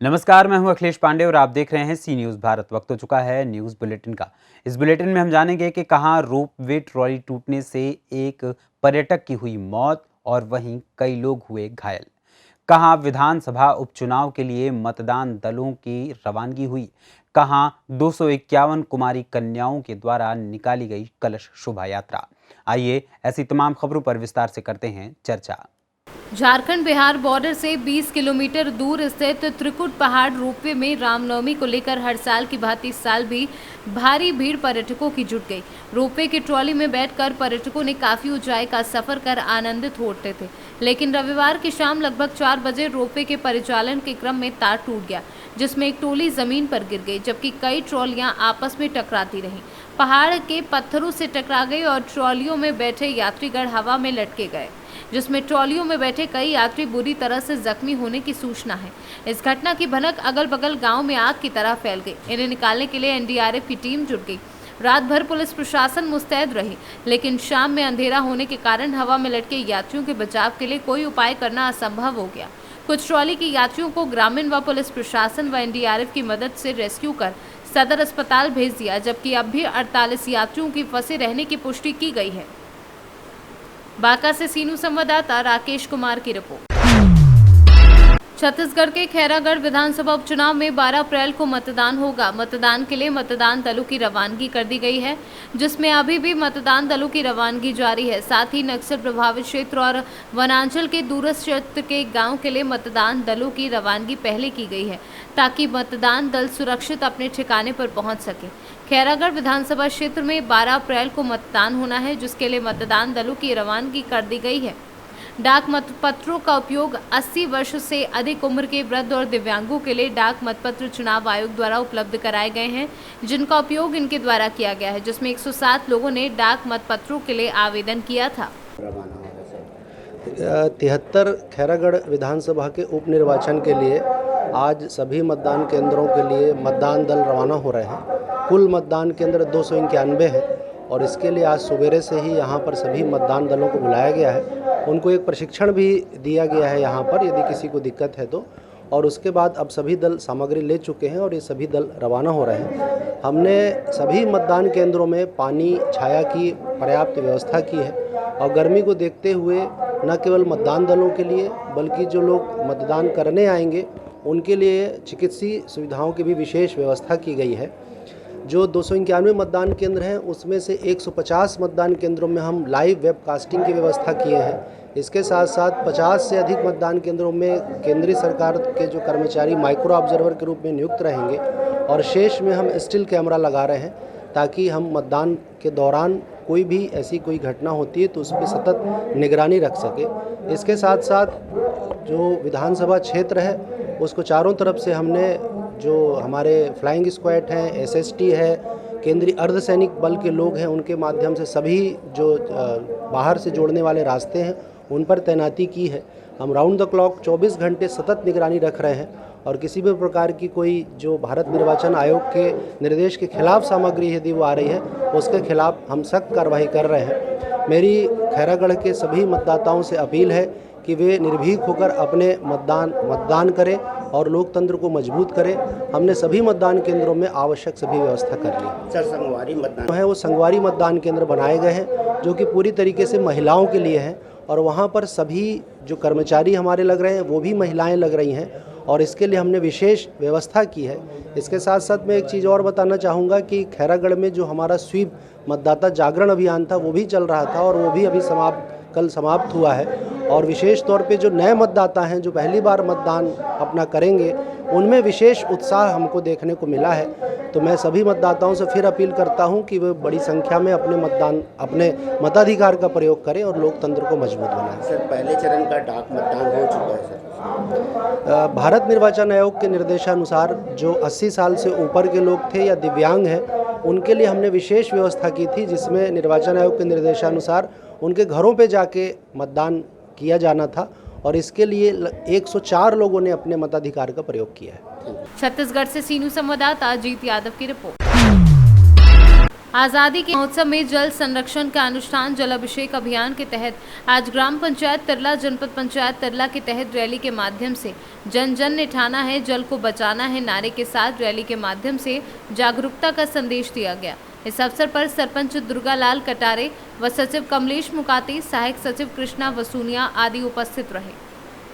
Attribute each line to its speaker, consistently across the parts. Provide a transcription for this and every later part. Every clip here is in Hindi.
Speaker 1: नमस्कार, मैं हूं अखिलेश पांडे और आप देख रहे हैं सी न्यूज़ भारत। वक्त हो चुका है न्यूज़ बुलेटिन का। इस बुलेटिन में हम जानेंगे कि कहां रोपवे ट्रॉली टूटने से एक पर्यटक की हुई मौत और वहीं कई लोग हुए घायल। कहां विधानसभा उपचुनाव के लिए मतदान दलों की रवानगी हुई। कहां 251 कुमारी कन्याओं के द्वारा निकाली गई कलश शोभा यात्रा। आइए ऐसी तमाम खबरों पर विस्तार से करते हैं चर्चा।
Speaker 2: झारखंड बिहार बॉर्डर से 20 किलोमीटर दूर स्थित त्रिकुट पहाड़ रोपवे में रामनवमी को लेकर हर साल की भांति इस साल भी भारी भीड़ पर्यटकों की जुट गई। रोपवे की ट्रॉली में बैठकर पर्यटकों ने काफी ऊंचाई का सफर कर आनंदित होते थे, लेकिन रविवार की शाम लगभग 4 बजे रोपवे के परिचालन के क्रम में तार टूट गया, जिसमें एक टोली जमीन पर गिर गई, जबकि कई ट्रॉलियां आपस में टकराती रहीं। पहाड़ के पत्थरों से टकरा गई और ट्रॉलियों में बैठे यात्रीगण हवा में लटके गए, जिसमें ट्रॉलियों में बैठे कई यात्री बुरी तरह से जख्मी होने की सूचना है। इस घटना की भनक अगल बगल गांव में आग की तरह फैल गई। इन्हें निकालने के लिए एनडीआरएफ की टीम जुट गई। रात भर पुलिस प्रशासन मुस्तैद रही, लेकिन शाम में अंधेरा होने के कारण हवा में लटके यात्रियों के बचाव के लिए कोई उपाय करना असंभव हो गया। कुछ ट्रॉली के यात्रियों को ग्रामीण व पुलिस प्रशासन व एनडीआरएफ की मदद से रेस्क्यू कर सदर अस्पताल भेज दिया, जबकि अब भी 48 यात्रियों की फंसे रहने की पुष्टि की गई है। बांका से सीनू संवाददाता राकेश कुमार की रिपोर्ट। छत्तीसगढ़ के खैरागढ़ विधानसभा उपचुनाव में 12 अप्रैल को मतदान होगा। मतदान के लिए मतदान दलों की रवानगी कर दी गई है, जिसमें अभी भी मतदान दलों की रवानगी जारी है। साथ ही नक्सल प्रभावित क्षेत्र और वनांचल के दूरस्थ क्षेत्र के गांव के लिए मतदान दलों की रवानगी पहले की गई है, ताकि मतदान दल सुरक्षित अपने ठिकाने पर पहुंच सके। खैरागढ़ विधानसभा क्षेत्र में 12 अप्रैल को मतदान होना है, जिसके लिए मतदान दलों की रवानगी कर दी गई है। डाक मतपत्रों का उपयोग 80 वर्ष से अधिक उम्र के वृद्ध और दिव्यांगों के लिए डाक मतपत्र चुनाव आयोग द्वारा उपलब्ध कराए गए हैं, जिनका उपयोग इनके द्वारा किया गया है, जिसमें 107 लोगों ने डाक मतपत्रों के लिए आवेदन किया था।
Speaker 3: 73 खैरागढ़ विधानसभा के उप निर्वाचन के लिए आज सभी मतदान केंद्रों के लिए मतदान दल रवाना हो रहे हैं। कुल मतदान केंद्र 291 हैं और इसके लिए आज सवेरे से ही यहाँ पर सभी मतदान दलों को बुलाया गया है। उनको एक प्रशिक्षण भी दिया गया है यहाँ पर, यदि किसी को दिक्कत है तो। और उसके बाद अब सभी दल सामग्री ले चुके हैं और ये सभी दल रवाना हो रहे हैं। हमने सभी मतदान केंद्रों में पानी छाया की पर्याप्त व्यवस्था की है और गर्मी को देखते हुए न केवल मतदान दलों के लिए बल्कि जो लोग मतदान करने आएंगे उनके लिए चिकित्सीय सुविधाओं की भी विशेष व्यवस्था की गई है। जो 291 मतदान केंद्र हैं उसमें से 150 मतदान केंद्रों में हम लाइव वेबकास्टिंग की व्यवस्था किए हैं। इसके साथ साथ 50 से अधिक मतदान केंद्रों में केंद्रीय सरकार के जो कर्मचारी माइक्रो ऑब्जर्वर के रूप में नियुक्त रहेंगे और शेष में हम स्टिल कैमरा लगा रहे हैं, ताकि हम मतदान के दौरान कोई भी ऐसी कोई घटना होती है तो उस पर सतत निगरानी रख सके। इसके साथ साथ जो विधानसभा क्षेत्र है उसको चारों तरफ से हमने जो हमारे फ्लाइंग स्क्वाड हैं, एसएसटी है, केंद्रीय अर्धसैनिक बल के लोग हैं, उनके माध्यम से सभी जो बाहर से जोड़ने वाले रास्ते हैं उन पर तैनाती की है। हम राउंड द क्लॉक 24 घंटे सतत निगरानी रख रहे हैं और किसी भी प्रकार की कोई जो भारत निर्वाचन आयोग के निर्देश के खिलाफ सामग्री यदि वो आ रही है उसके खिलाफ हम सख्त कार्रवाई कर रहे हैं। मेरी खैरागढ़ के सभी मतदाताओं से अपील है कि वे निर्भीक होकर अपने मतदान करें और लोकतंत्र को मजबूत करें। हमने सभी मतदान केंद्रों में आवश्यक सभी व्यवस्था कर ली।
Speaker 4: सर, संगवारी मतदान
Speaker 3: है वो संगवारी मतदान केंद्र बनाए गए हैं जो कि पूरी तरीके से महिलाओं के लिए हैं और वहाँ पर सभी जो कर्मचारी हमारे लग रहे हैं वो भी महिलाएं लग रही हैं और इसके लिए हमने विशेष व्यवस्था की है। इसके साथ साथ मैं एक चीज़ और बताना चाहूँगा कि खैरागढ़ में जो हमारा स्वीप मतदाता जागरण अभियान था वो भी चल रहा था और वो भी अभी कल समाप्त हुआ है और विशेष तौर पे जो नए मतदाता हैं जो पहली बार मतदान अपना करेंगे उनमें विशेष उत्साह हमको देखने को मिला है। तो मैं सभी मतदाताओं से फिर अपील करता हूं कि वे बड़ी संख्या में अपने मताधिकार का प्रयोग करें और लोकतंत्र को मजबूत बनाएं।
Speaker 4: सर, पहले चरण का डाक मतदान हो चुका है सर।
Speaker 3: भारत निर्वाचन आयोग के निर्देशानुसार जो 80 साल से ऊपर के लोग थे या दिव्यांग हैं उनके लिए हमने विशेष व्यवस्था की थी, जिसमें निर्वाचन आयोग के निर्देशानुसार उनके घरों पे जाके मतदान किया जाना था और इसके लिए 104 लोगों ने अपने मताधिकार का प्रयोग किया है।
Speaker 2: छत्तीसगढ़ से सीनू संवाददाता अजीत यादव की रिपोर्ट। आज़ादी के महोत्सव में जल संरक्षण का अनुष्ठान जल अभिषेक अभियान के तहत आज ग्राम पंचायत तिरला जनपद पंचायत तिरला के तहत रैली के माध्यम से जन जन ने ठाना है जल को बचाना है नारे के साथ रैली के माध्यम से जागरूकता का संदेश दिया गया। इस अवसर पर सरपंच दुर्गालाल कटारे व सचिव कमलेश मुकाती, सहायक सचिव कृष्णा वसूनिया आदि उपस्थित रहे।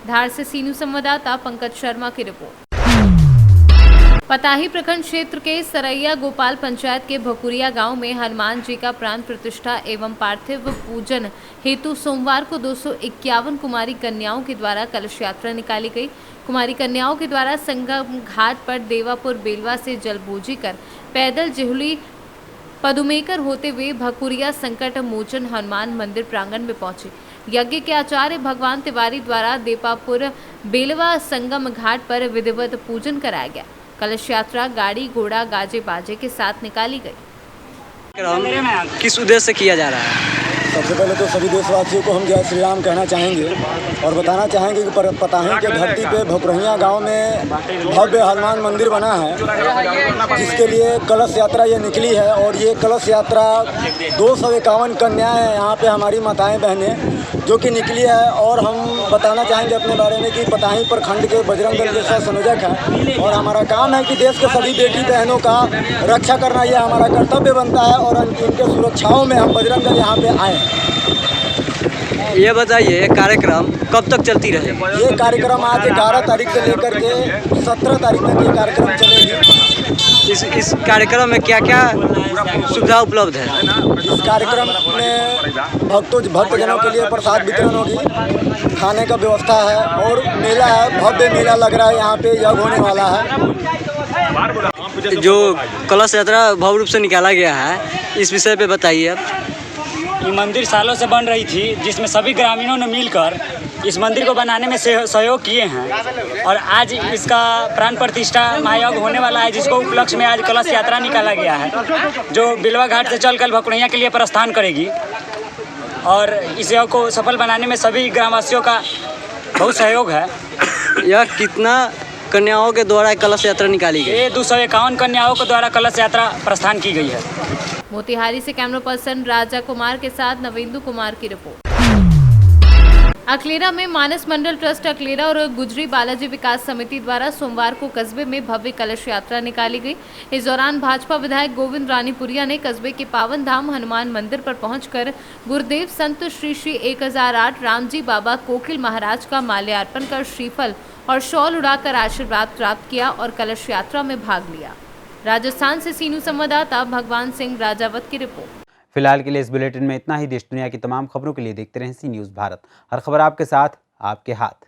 Speaker 2: धार से सी न्यूज़ संवाददाता पंकज शर्मा की रिपोर्ट। पताही प्रखंड क्षेत्र के सरैया गोपाल पंचायत के भकुरिया गांव में हनुमान जी का प्राण प्रतिष्ठा एवं पार्थिव पूजन हेतु सोमवार को 251 कुमारी कन्याओं के द्वारा कलश यात्रा निकाली गई। कुमारी कन्याओं के द्वारा संगम घाट पर देवापुर बेलवा से जलबूझी कर पैदल जिहुली पदुमेकर होते हुए भकुरिया संकट मोचन हनुमान मंदिर प्रांगण में पहुंचे। यज्ञ के आचार्य भगवान तिवारी द्वारा देपापुर बेलवा संगम घाट पर विधिवत पूजन कराया गया। कलश यात्रा गाड़ी घोड़ा गाजे बाजे के साथ निकाली गई।
Speaker 5: किस उद्देश्य से किया जा रहा है?
Speaker 6: सबसे पहले तो सभी देशवासियों को हम जय श्री राम कहना चाहेंगे और बताना चाहेंगे कि पताही के धरती पे भकुरिया गांव में भव्य हनुमान मंदिर बना है, जिसके लिए कलश यात्रा ये निकली है। और ये कलश यात्रा 251 कन्याएं हैं यहाँ पे हमारी माताएं बहनें जो कि निकली है। और हम बताना चाहेंगे अपने बारे में कि पताही प्रखंड के बजरंग दल के संयोजक हैं और हमारा काम है कि देश के सभी बेटी बहनों का रक्षा करना ये हमारा कर्तव्य बनता है और इनके सुरक्षाओं में हम बजरंग दल यहाँ पे आए।
Speaker 5: ये बताइए कार्यक्रम कब तक चलती रहेगी?
Speaker 6: ये कार्यक्रम आज 11 तारीख से लेकर के 17 तारीख तक ये कार्यक्रम चलेगी।
Speaker 5: इस कार्यक्रम में क्या क्या सुविधा उपलब्ध है?
Speaker 6: इस कार्यक्रम में भक्तजनों के लिए प्रसाद वितरण होगी, खाने का व्यवस्था है और मेला है, भव्य मेला लग रहा है यहाँ पे, यज्ञ होने वाला है।
Speaker 5: जो कलश यात्रा भव्य रूप से निकाला गया है, इस विषय पे बताइए आप।
Speaker 7: ये मंदिर सालों से बन रही थी, जिसमें सभी ग्रामीणों ने मिलकर इस मंदिर को बनाने में सहयोग किए हैं और आज इसका प्राण प्रतिष्ठा महायज्ञ होने वाला है, जिसको उपलक्ष्य में आज कलश यात्रा निकाला गया है, जो बिलवा घाट से चलकर भकुरिया के लिए प्रस्थान करेगी। और इस यज्ञ को सफल बनाने में सभी ग्रामवासियों का बहुत सहयोग है।
Speaker 5: यह कितना कन्याओं के द्वारा कलश यात्रा निकाली गई?
Speaker 7: ये 251 कन्याओं के द्वारा कलश यात्रा प्रस्थान की गई है।
Speaker 2: मोतिहारी से कैमरा पर्सन राजा कुमार के साथ नवेंदु कुमार की रिपोर्ट। अकलेरा में मानस मंडल ट्रस्ट अकलेरा और गुजरी बालाजी विकास समिति द्वारा सोमवार को कस्बे में भव्य कलश यात्रा निकाली गई। इस दौरान भाजपा विधायक गोविंद रानीपुरिया ने कस्बे के पावन धाम हनुमान मंदिर पर पहुंचकर गुरुदेव संत श्री श्री 1008 रामजी बाबा कोकिल महाराज का माल्यार्पण कर श्रीफल और शॉल उड़ाकर आशीर्वाद प्राप्त किया और कलश यात्रा में भाग लिया। राजस्थान से सी न्यूज़ संवाददाता भगवान सिंह राजावत की रिपोर्ट।
Speaker 1: फिलहाल के लिए इस बुलेटिन में इतना ही। देश दुनिया की तमाम खबरों के लिए देखते रहें सी न्यूज़ भारत। हर खबर आपके साथ, आपके हाथ।